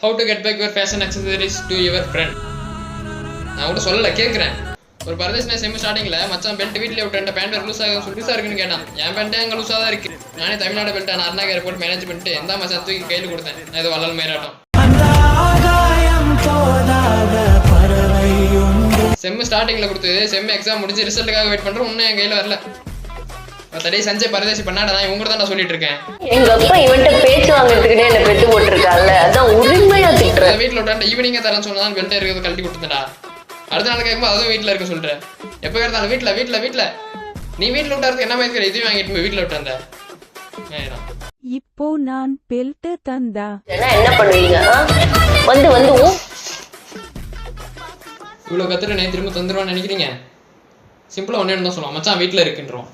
how to get back your fashion accessories to your friend. நான் கூட சொல்லல கேக்குறேன். ஒரு பரதேசனா செம் ஸ்டார்டிங்ல மச்சான் பெல்ட் வீட்லயே விட்டுட்ட பேண்ட் லூசா இருக்குன்னு கேட்டான். என் பேண்ட் அங்க லூசா தான் இருக்கு. நானே தமிழ்நாடு பெல்ட் அருணாகர் ஏர்போர்ட் மேனேஜ் பண்ணிட்டு எந்த மச்சான் தூக்கி கையில கொடுத்தேன். நான் இது வள்ளல் மேராட்டம். செம் ஸ்டார்டிங்ல கொடுத்தது செம் எக்ஸாம் முடிஞ்சு ரிசல்ட்டுக்காக வெயிட் பண்றேன். இன்னும் என் கையில வரல. தடே சஞ்சய் பரதேசி பண்ணாடா நான் இவங்க தான் சொல்லிட்டு இருக்கேன். எங்க அப்பா இவன்ட்ட பேச்சு வாங்குறதுக்குனே என்ன பெத்து போட்டுருக்கான்ல, அதான் உரிமையா திட்டுறேன். வீட்டுல விட்டாண்ட ஈவினிங்கா தரேன்னு சொன்னதான் பெல்ட் இருக்கிறது கழட்டி கொடுத்துட்டா. அடுத்த நாள் கேட்கும்போது அதுவும் வீட்டுல இருக்க சொல்றேன். எப்ப கேட்டாலும் வீட்டுல நீ வீட்டுல விட்டாருக்கு என்ன மாதிரி இதுவும் வாங்கிட்டு போய் வீட்டுல விட்டாந்த. இப்போ நான் பெல்ட் தந்தா என்ன பண்ணுவீங்க? வந்து இவ்வளவு கத்துட்டு நீ திரும்ப தந்துருவான்னு நினைக்கிறீங்க? சிம்பிளா ஒன்னே தான் சொல்லுவான், மச்சான் வீட்டுல இருக்குன்றோம்.